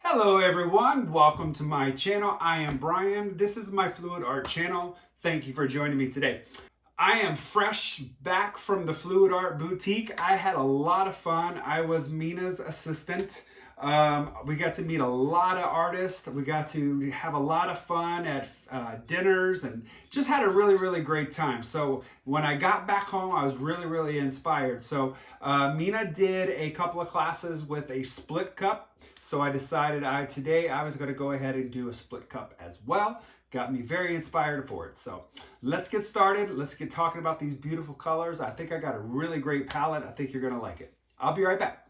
Hello everyone, welcome to my channel. I am Brian. This is my Fluid Art channel. Thank you for joining me today. I am fresh back from the Fluid Art Boutique. I had a lot of fun. I was Mina's assistant. We got to meet a lot of artists. We got to have a lot of fun at dinners and just had a really great time. So when I got back home, I was really inspired. So Mina did a couple of classes with a split cup. So I decided today I was going to go ahead and do a split cup as well. Got me very inspired for it. So let's get started. Let's get talking about these beautiful colors. I think I got a really great palette. I think you're going to like it. I'll be right back.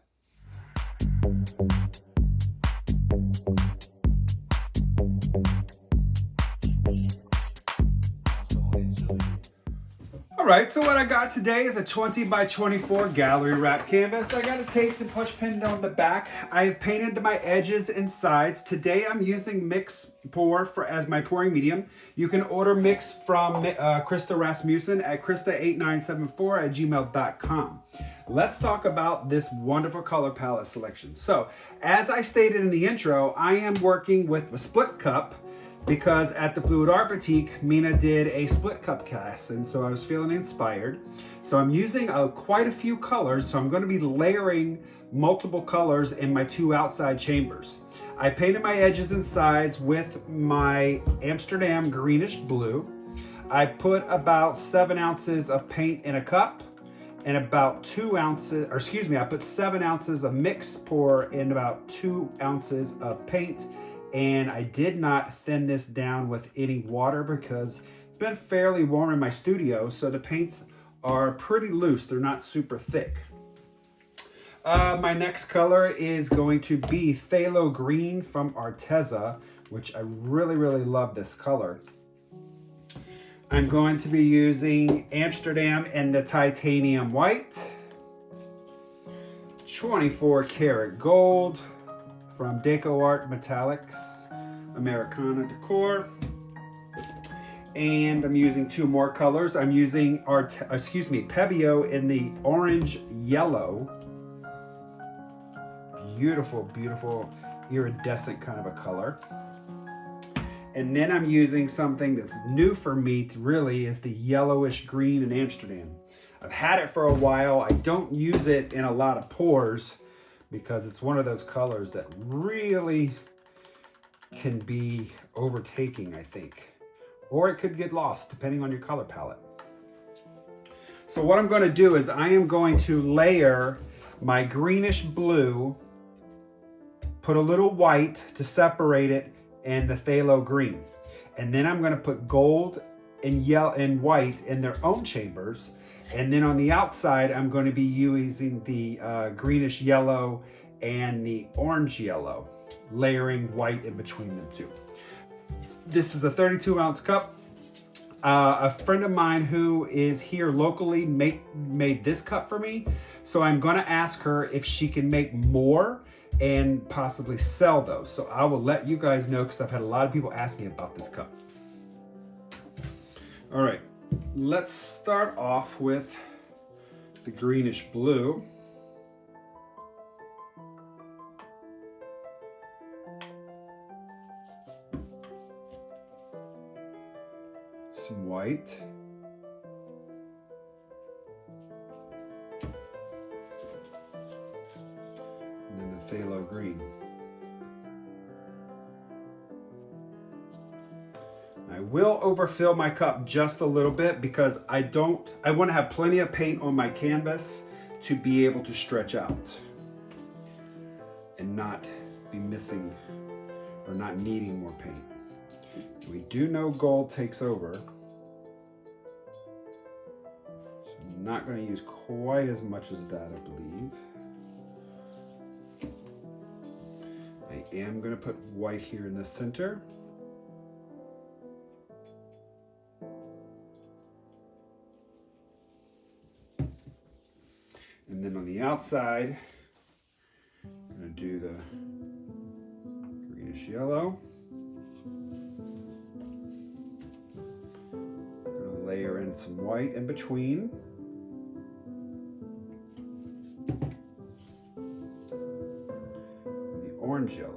Alright, so what I got today is a 20 by 24 gallery wrap canvas. I got a tape and push pin on the back. I have painted my edges and sides. Today I'm using Mix Pour as my pouring medium. You can order Mix from Krista Rasmussen at krista8974@gmail.com. Let's talk about this wonderful color palette selection. So, as I stated in the intro, I am working with a split cup because at the Fluid Art Boutique, Mina did a split cup class, and so I was feeling inspired. So I'm using quite a few colors, so I'm going to be layering multiple colors in my two outside chambers. I painted my edges and sides with my Amsterdam Greenish blue. I put about 7 ounces of paint in a cup, and about 2 ounces, or excuse me, I put 7 ounces of Mix Pour in about 2 ounces of paint. And I did not thin this down with any water because it's been fairly warm in my studio, so the paints are pretty loose. They're not super thick. My next color is going to be Phthalo Green from Arteza, which I really love this color. I'm going to be using Amsterdam in the Titanium White, 24 karat gold from DecoArt Metallics, Americana Decor. And I'm using 2 more colors. I'm using Pebeo in the orange yellow. Beautiful iridescent kind of a color. And then I'm using something that's new for me really is the yellowish green in Amsterdam. I've had it for a while. I don't use it in a lot of pours because it's one of those colors that really can be overtaking, I think. Or it could get lost depending on your color palette. So what I'm going to do is I am going to layer my greenish blue, put a little white to separate it, and the phthalo green. And then I'm going to put gold and yellow and white in their own chambers. And then on the outside, I'm going to be using the greenish yellow and the orange yellow, layering white in between them two. This is a 32 ounce cup. A friend of mine who is here locally made this cup for me. So I'm going to ask her if she can make more and possibly sell those. So I will let you guys know because I've had a lot of people ask me about this cup. All right. Let's start off with the greenish blue. Some white. And then the phthalo green. I will overfill my cup just a little bit because I want to have plenty of paint on my canvas to be able to stretch out and not be missing or not needing more paint. We do know gold takes over, so I'm not going to use quite as much as that, I believe. I am going to put white here in the center. And then on the outside, I'm going to do the greenish yellow. in some white in between. The orange yellow.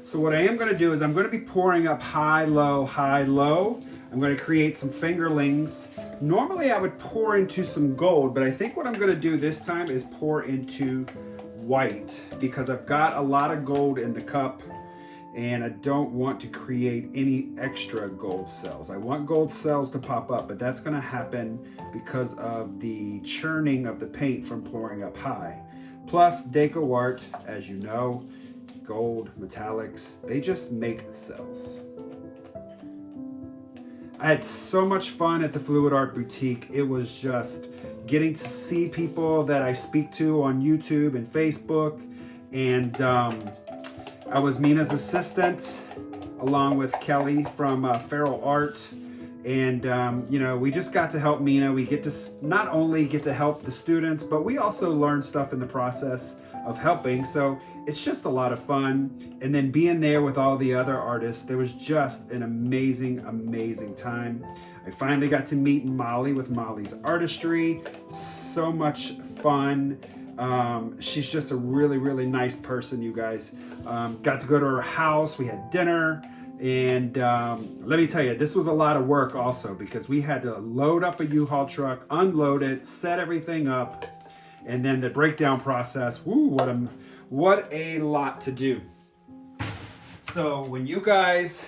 So what I am going to do is I'm going to be pouring up high, low, high, low. I'm going to create some fingerlings. Normally I would pour into some gold, but I think what I'm going to do this time is pour into white because I've got a lot of gold in the cup and I don't want to create any extra gold cells. I want gold cells to pop up, but that's going to happen because of the churning of the paint from pouring up high. Plus DecoArt, as you know, gold, metallics, they just make cells. I had so much fun at the Fluid Art Boutique. It was just getting to see people that I speak to on YouTube and Facebook. And I was Mina's assistant along with Kelly from Feral Art. And you know, we just got to help Mina. We get to not only get to help the students, but we also learn stuff in the process of helping. So it's just a lot of fun. And then being there with all the other artists, there was just an amazing, amazing time. I finally got to meet Molly with Molly's Artistry. So much fun. She's just a really, really nice person, you guys. Got to go to her house. We had dinner. And let me tell you, this was a lot of work also because we had to load up a U-Haul truck, unload it, set everything up, and then the breakdown process. Woo, what a lot to do. So when you guys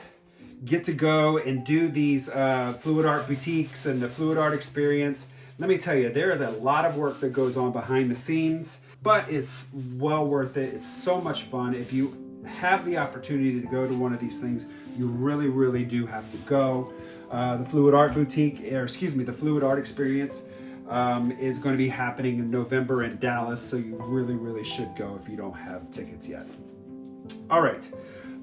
get to go and do these Fluid Art boutiques and the Fluid Art experience, let me tell you, there is a lot of work that goes on behind the scenes, but it's well worth it. It's so much fun. If you have the opportunity to go to one of these things, you really, really do have to go. The Fluid Art Boutique, or excuse me, the Fluid Art Experience is going to be happening in November in Dallas, so you really, really should go if you don't have tickets yet. All right,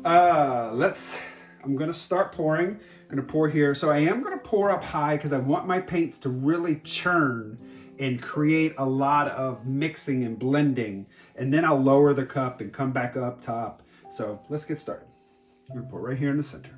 I'm going to start pouring. I'm going to pour here. So I am going to pour up high because I want my paints to really churn and create a lot of mixing and blending. And then I'll lower the cup and come back up top. So let's get started. I'm going to pour right here in the center.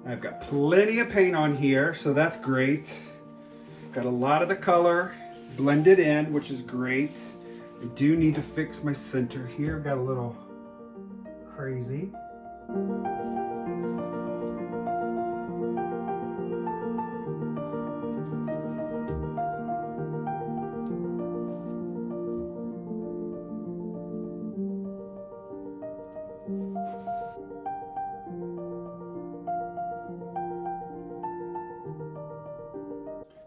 I've got plenty of paint on here, so that's great. Got a lot of the color blended in, which is great. I do need to fix my center here. Got a little crazy.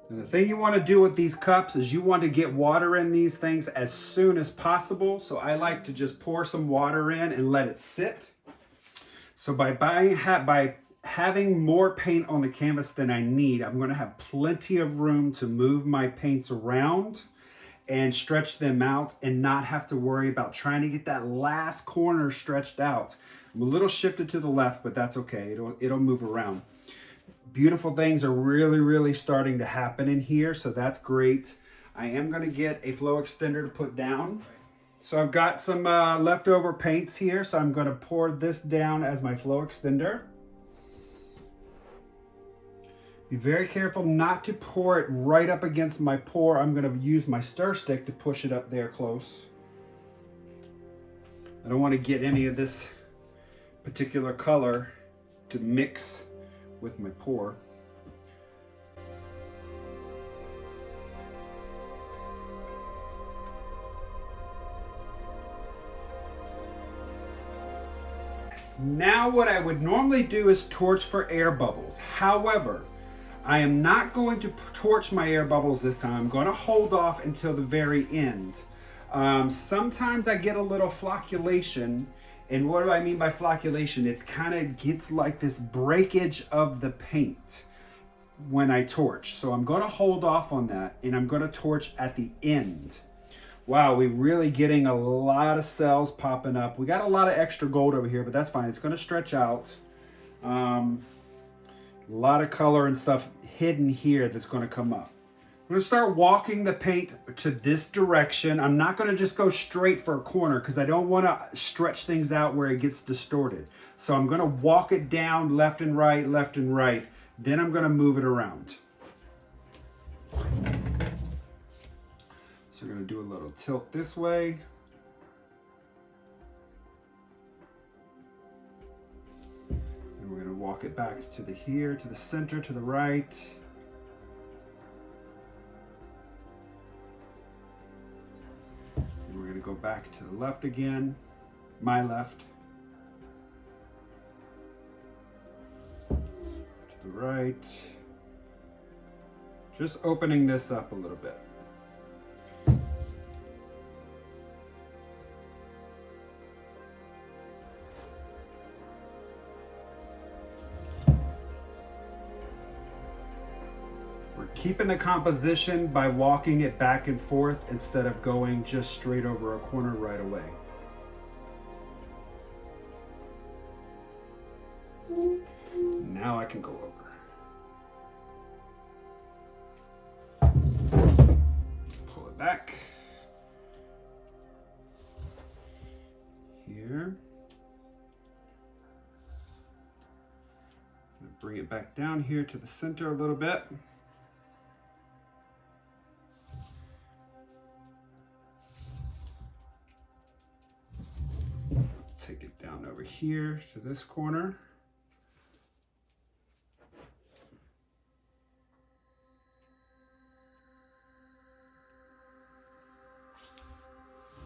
And the thing you want to do with these cups is you want to get water in these things as soon as possible. So I like to just pour some water in and let it sit. So by having more paint on the canvas than I need, I'm going to have plenty of room to move my paints around. and stretch them out and not have to worry about trying to get that last corner stretched out. I'm a little shifted to the left, but that's okay. It'll move around. Beautiful things are really starting to happen in here, so that's great. I am going to get a flow extender to put down. So I've got some leftover paints here, so I'm going to pour this down as my flow extender. Be very careful not to pour it right up against my pour. I'm going to use my stir stick to push it up there close. I don't want to get any of this particular color to mix with my pour. Now what I would normally do is torch for air bubbles. However, I am not going to torch my air bubbles this time. I'm going to hold off until the very end. Sometimes I get a little flocculation. And what do I mean by flocculation? It kind of gets like this breakage of the paint when I torch. So I'm going to hold off on that, and I'm going to torch at the end. Wow, we're really getting a lot of cells popping up. We got a lot of extra gold over here, but that's fine. It's going to stretch out. A lot of color and stuff hidden here that's going to come up. I'm going to start walking the paint to this direction. I'm not going to just go straight for a corner because I don't want to stretch things out where it gets distorted. So I'm going to walk it down left and right, left and right. Then I'm going to move it around. So we're going to do a little tilt this way. And we're going to walk it back to the here, to the center, to the right. And we're going to go back to the left again, my left. To the right. Just opening this up a little bit. Keeping the composition by walking it back and forth instead of going just straight over a corner right away. Now I can go over. Pull it back. Here. Bring it back down here to the center a little bit. Take it down over here to this corner.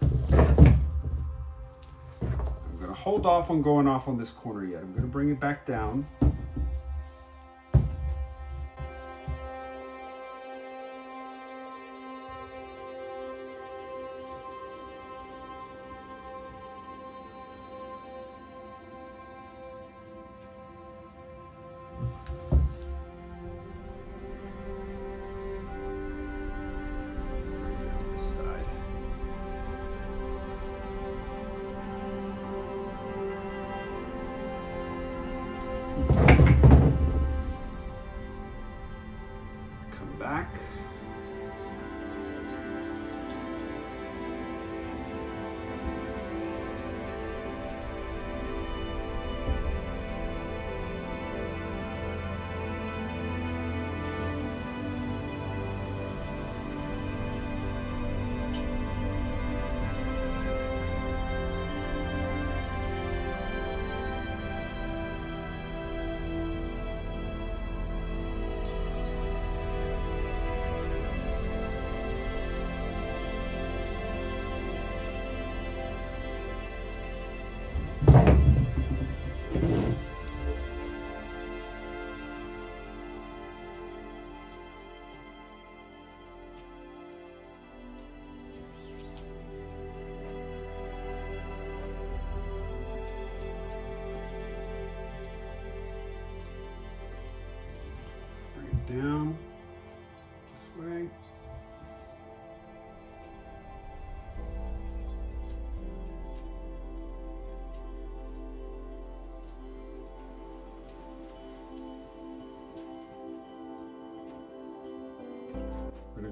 I'm going to hold off on going off on this corner yet. I'm going to bring it back down.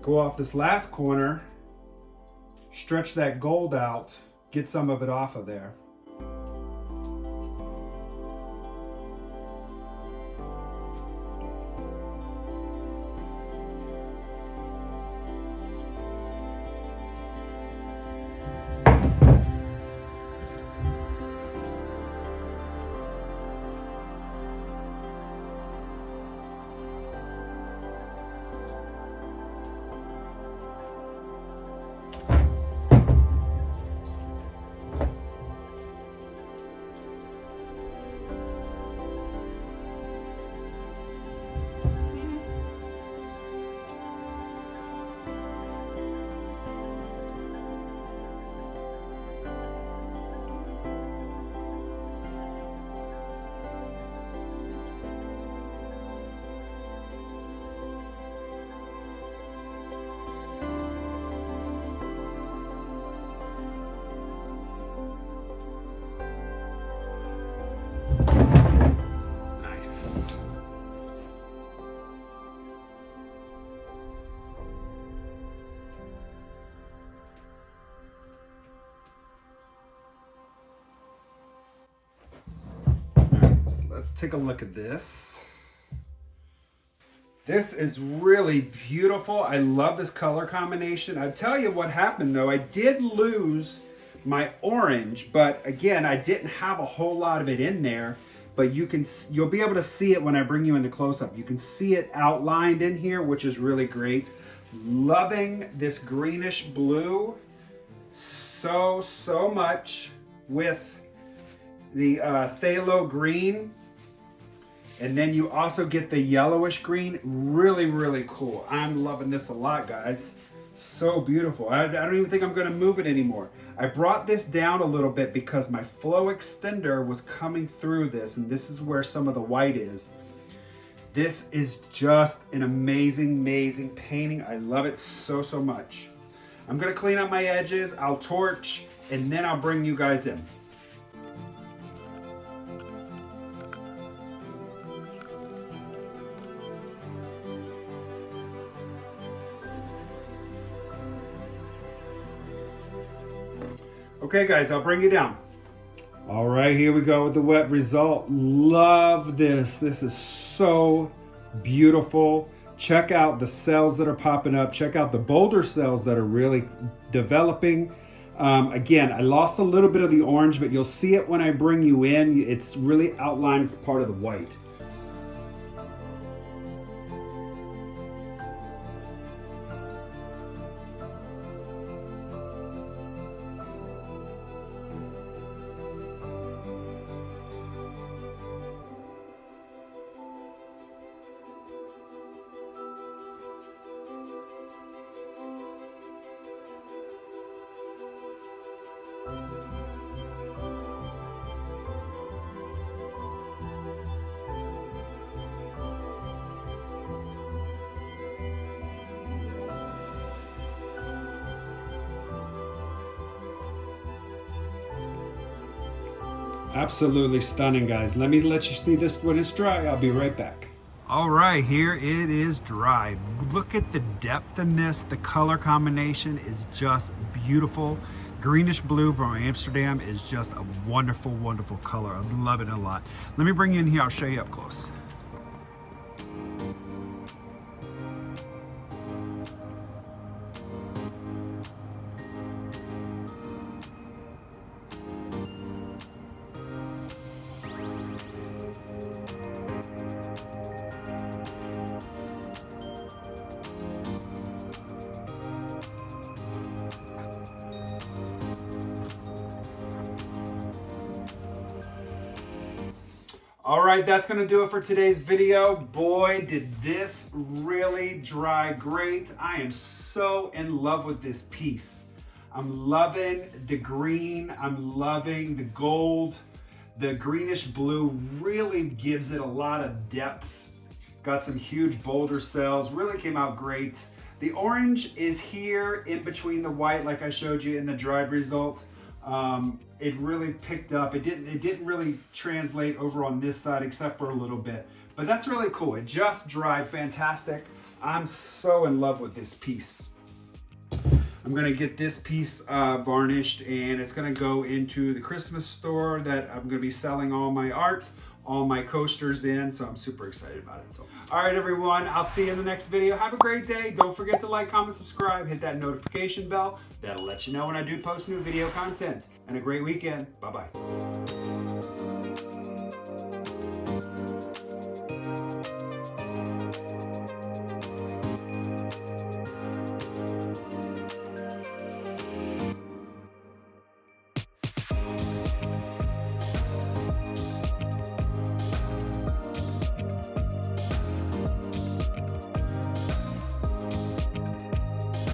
Go off this last corner, stretch that gold out, get some of it off of there. Let's take a look at this. This is really beautiful. I love this color combination. I'll tell you what happened though. I did lose my orange, but again, I didn't have a whole lot of it in there, but you'll be able to see it when I bring you in the close-up. You can see it outlined in here, which is really great. Loving this greenish blue so much with the phthalo green. And then you also get the yellowish green. Really cool. I'm loving this a lot, guys. So beautiful. I don't even think I'm going to move it anymore. I brought this down a little bit because my flow extender was coming through this, and this is where some of the white is. This is just an amazing painting. I love it so much. I'm going to clean up my edges. I'll torch, and then I'll bring you guys in. Okay guys, I'll bring you down. All right, here we go with the wet result. Love this. This is so beautiful. Check out the cells that are popping up. Check out the bolder cells that are really developing. Again, I lost a little bit of the orange, but you'll see it when I bring you in. It's really outlined as part of the white. Absolutely stunning, guys. Let me let you see this when it's dry. I'll be right back. All right, here it is dry. Look at the depth in this. The color combination is just beautiful. Greenish blue from Amsterdam is just a wonderful color. I'm loving it a lot. Let me bring you in here. I'll show you up close. All right, that's gonna do it for today's video. Boy, did this really dry great. I am so in love with this piece. I'm loving the green, I'm loving the gold. The greenish blue really gives it a lot of depth. Got some huge boulder cells, really came out great. The orange is here in between the white, like I showed you in the dried result. It really picked up. It didn't really translate over on this side except for a little bit, But that's really cool. It just dried fantastic. I'm so in love with this piece. I'm gonna get this piece varnished, and it's gonna go into the Christmas store that I'm gonna be selling all my art, all my coasters in, so I'm super excited about it. So, all right, everyone, I'll see you in the next video. Have a great day. Don't forget to like, comment, subscribe, hit that notification bell. That'll let you know when I do post new video content. And a great weekend. Bye-bye.